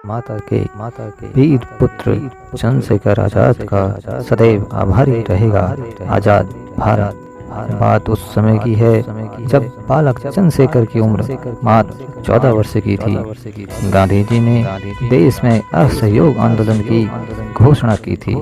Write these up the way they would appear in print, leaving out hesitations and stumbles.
माता के वीर पुत्र चंद्रशेखर आजाद का सदैव आभारी रहेगा आजाद भारत। बात उस समय की है जब बालक चंद्रशेखर की उम्र मात्र 14 वर्ष की थी। गांधी जी ने देश में असहयोग आंदोलन की घोषणा की थी।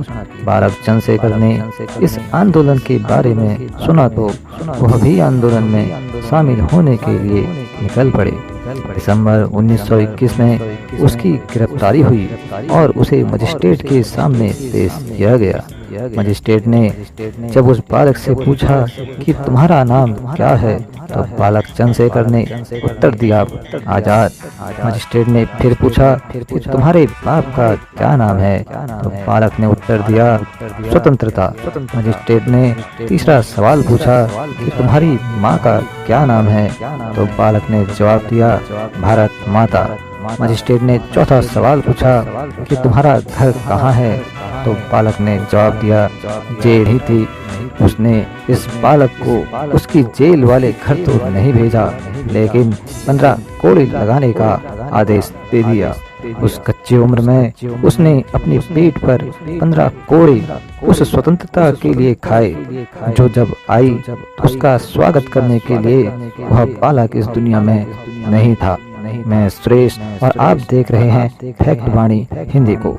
बालक चंद्रशेखर ने इस आंदोलन के बारे में सुना तो वह भी आंदोलन में शामिल होने के लिए निकल पड़े। दिसंबर 1921 में उसकी गिरफ्तारी हुई और उसे मजिस्ट्रेट के सामने पेश किया गया। मजिस्ट्रेट ने जब उस बालक से पूछा कि तुम्हारा नाम क्या है, तो बालक चंद्रशेखर ने उत्तर दिया आजाद। मजिस्ट्रेट ने फिर पूछा कि तुम्हारे बाप का क्या नाम है, तो बालक ने उत्तर दिया स्वतंत्रता। मजिस्ट्रेट ने तीसरा सवाल पूछा कि तुम्हारी माँ का क्या नाम है, तो बालक ने जवाब दिया भारत माता। मजिस्ट्रेट ने चौथा सवाल पूछा कि तुम्हारा घर कहाँ है, तो बालक ने जवाब दिया जेल ही थी। उसने इस बालक को उसकी जेल वाले घर तो नहीं भेजा, लेकिन 15 कोड़े लगाने का आदेश दे दिया। उस कच्ची उम्र में उसने अपनी पीठ पर 15 कोड़े उस स्वतंत्रता के लिए खाए जो जब आई तो उसका स्वागत करने के लिए वह बालक इस दुनिया में नहीं था। मैं सुरेश और आप देख रहे हैं फैक्ट वाणी हिंदी को।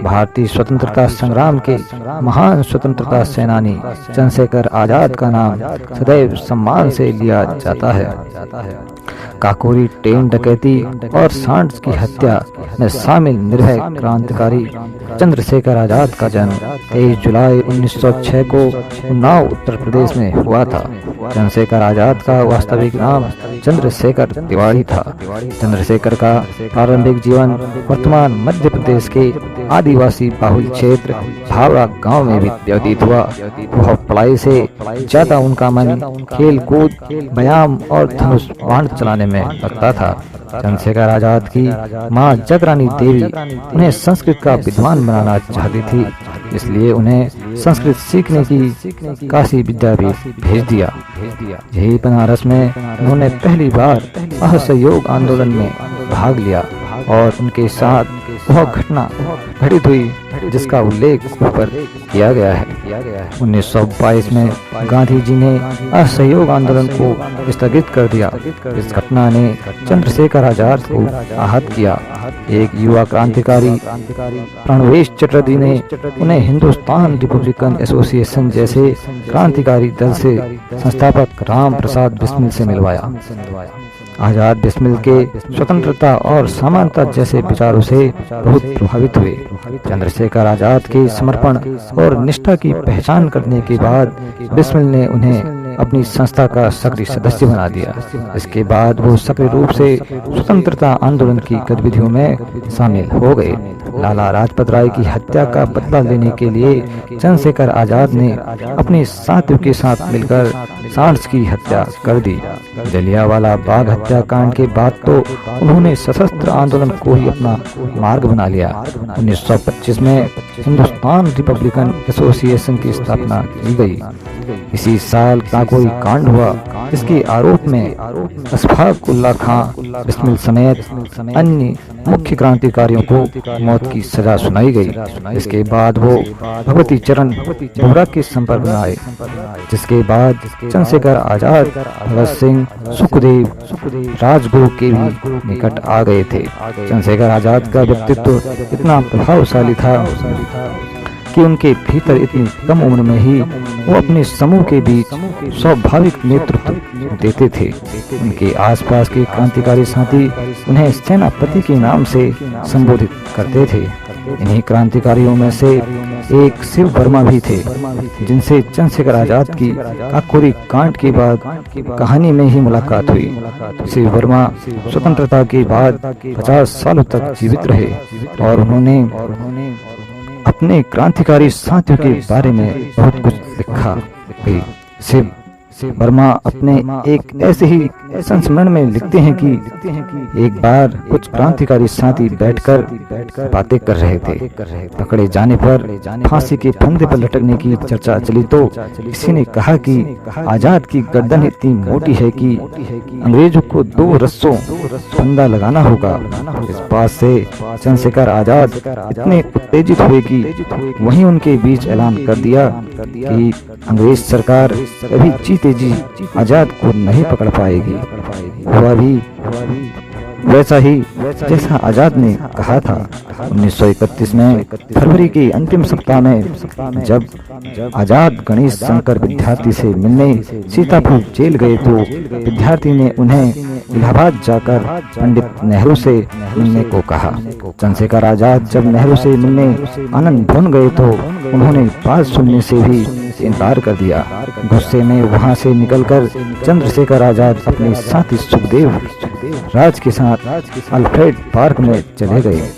भारतीय स्वतंत्रता संग्राम के महान स्वतंत्रता सेनानी चंद्रशेखर आजाद का नाम सदैव सम्मान से लिया जाता है। काकोरी ट्रेन डकैती और सांड की हत्या में शामिल निर्भय क्रांतिकारी चंद्रशेखर आजाद का जन्म 23 जुलाई 1906 को उन्नाव उत्तर प्रदेश में हुआ था। चंद्रशेखर आजाद का वास्तविक नाम चंद्रशेखर तिवारी था। चंद्रशेखर का प्रारंभिक जीवन वर्तमान मध्य प्रदेश के आदिवासी बाहुल क्षेत्र भावड़ा गांव में भी व्यतीत हुआ। वह पढ़ाई से ज्यादा उनका मन खेल कूद व्यायाम और धनुष बाण चलाने में लगता था। चंद्रशेखर आजाद की मां जगरानी देवी उन्हें संस्कृत का विद्वान बनाना चाहती थी, इसलिए उन्हें संस्कृत सीखने की काशी विद्यापीठ भेज दिया। यही बनारस में उन्होंने पहली बार असहयोग आंदोलन में भाग लिया और उनके साथ वह घटना घटित हुई जिसका उल्लेख ऊपर किया गया है। 1922 में गांधी जी ने असहयोग आंदोलन को स्थगित कर दिया। इस घटना ने चंद्रशेखर आजाद को आहत किया। एक युवा क्रांतिकारी प्राणवेश चटर्जी ने उन्हें हिंदुस्तान रिपब्लिकन एसोसिएशन जैसे क्रांतिकारी दल से संस्थापक राम प्रसाद बिस्मिल से मिलवाया। आजाद बिस्मिल के स्वतंत्रता और समानता जैसे विचारों से बहुत प्रभावित हुए। चंद्रशेखर आजाद के समर्पण और निष्ठा की पहचान करने के बाद बिस्मिल ने उन्हें अपनी संस्था का सक्रिय सदस्य बना दिया। इसके बाद वो सक्रिय रूप से स्वतंत्रता आंदोलन की गतिविधियों में शामिल हो गए। लाला लाजपत राय की हत्या का बदला लेने के लिए चंद्रशेखर आजाद ने अपने साथियों के साथ मिलकर सांड की हत्या कर दी। जलियांवाला बाग हत्याकांड के बाद तो उन्होंने सशस्त्र आंदोलन को ही अपना मार्ग बना लिया। 1925 में हिंदुस्तान रिपब्लिकन एसोसिएशन की स्थापना की गई। इसी साल काकोरी कांड हुआ। इसके आरोप में अशफाक उल्लाह खां बिस्मिल समेत अन्य मुख्य क्रांतिकारियों को मौत की सजा सुनाई गई। इसके बाद वो भगवती चरण बोहरा के संपर्क में आए, जिसके बाद चंद्रशेखर आजाद भगत सिंह सुखदेव राजगुरु के भी निकट आ गए थे। चंद्रशेखर आजाद का व्यक्तित्व इतना प्रभावशाली था कि उनके भीतर इतनी कम उम्र में ही वो अपने समूह के बीच स्वाभाविक नेतृत्व देते थे। उनके आसपास के क्रांतिकारी साथी उन्हें सेनापति के नाम से संबोधित करते थे। इन्हीं क्रांतिकारियों में से एक शिव वर्मा भी थे, जिनसे चंद्रशेखर आजाद की काकोरी कांड के बाद कहानी में ही मुलाकात हुई। शिव वर्मा स्वतंत्रता के बाद 50 सालों तक जीवित रहे और उन्होंने अपने क्रांतिकारी साथियों के बारे में बहुत कुछ लिखा। शिव वर्मा अपने एक ऐसे ही संस्मरण में लिखते हैं कि एक बार कुछ क्रांतिकारी साथी बैठकर बातें कर रहे थे। पकड़े जाने पर फांसी के फंदे पर लटकने की चर्चा चली तो किसी ने कहा कि आजाद की गर्दन इतनी मोटी है कि अंग्रेजों को 2 रस्सों फंदा लगाना होगा। इस बात से चंद्रशेखर आजाद इतने उत्तेजित हुए कि वहीं उनके बीच ऐलान कर दिया कि अंग्रेज सरकार कभी जीते जी आजाद को नहीं पकड़ पाएगी। हुआ भी वैसा ही जैसा आजाद ने कहा था। 1931 में फरवरी के अंतिम सप्ताह में जब आजाद गणेश शंकर विद्यार्थी से मिलने सीतापुर जेल गए तो विद्यार्थी ने उन्हें इलाहाबाद जाकर पंडित नेहरू से मिलने को कहा। चंद्रशेखर आजाद जब नेहरू से मिलने आनंद भवन गए तो उन्होंने बात सुनने से भी इनकार कर दिया। गुस्से में वहां से निकलकर चंद्रशेखर आजाद अपने साथी सुखदेव राज के साथ अल्फ्रेड पार्क में चले गए।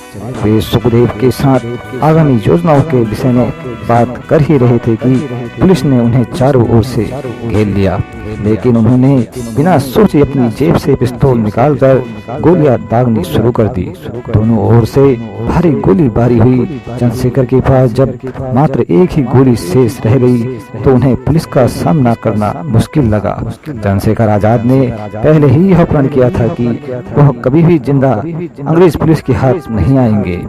वे सुखदेव के साथ आगामी योजनाओं के विषय में बात कर ही रहे थे कि पुलिस ने उन्हें चारों ओर से घेर लिया, लेकिन उन्होंने बिना सोचे अपनी जेब से पिस्तौल निकालकर गोलियां दागनी शुरू कर दी। दोनों ओर से भारी गोलीबारी हुई। चंद्रशेखर के पास जब मात्र एक ही गोली शेष रह गई तो उन्हें पुलिस का सामना करना मुश्किल लगा। चंद्रशेखर आजाद ने पहले ही यह प्रण किया था कि वह कभी भी जिंदा अंग्रेज पुलिस के हाथ नहीं आएंगे।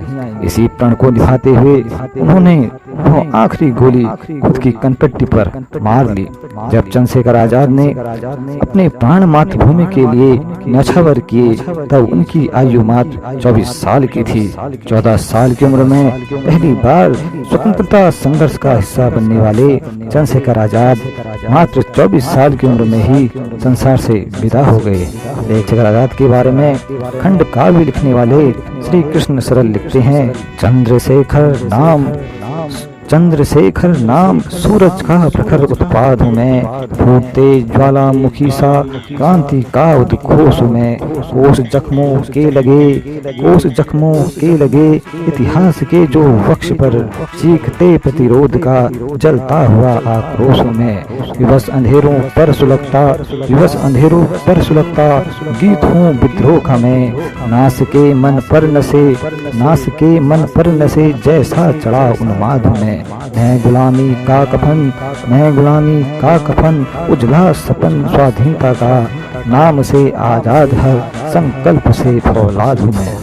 इसी प्रण को निभाते हुए उन्होंने वह आखिरी गोली खुद की कनपट्टी पर मार ली। जब चंद्रशेखर आजाद ने अपने प्राण मातृभूमि के लिए न्यौछावर किए तब उनकी आयु मात्र 24 साल की थी। 14 साल की उम्र में पहली बार स्वतंत्रता संघर्ष का हिस्सा बनने वाले चंद्रशेखर आजाद मात्र 24 साल की उम्र में ही संसार से विदा हो गए। चंद्रशेखर आजाद के बारे में खंड काव्य लिखने वाले श्री कृष्ण सरल लिखते हैं, चंद्रशेखर नाम सूरज का प्रखर उत्पाद हूँ मैं, फूटते ज्वालामुखी सा क्रांति का उद्घोष हूँ मैं। कोस जख्मों के लगे इतिहास के जो वक्ष पर चीखते प्रतिरोध का जलता हुआ आक्रोश हूँ मैं। विवश अंधेरों पर सुलगता गीत हूँ विद्रोह का मैं। नास के मन पर नशे जैसा चढ़ा उन्माद हूँ मैं। मैं गुलामी का कफन उजला सपन स्वाधीनता का, नाम से आजाद हर संकल्प से फौलाद हूँ मैं।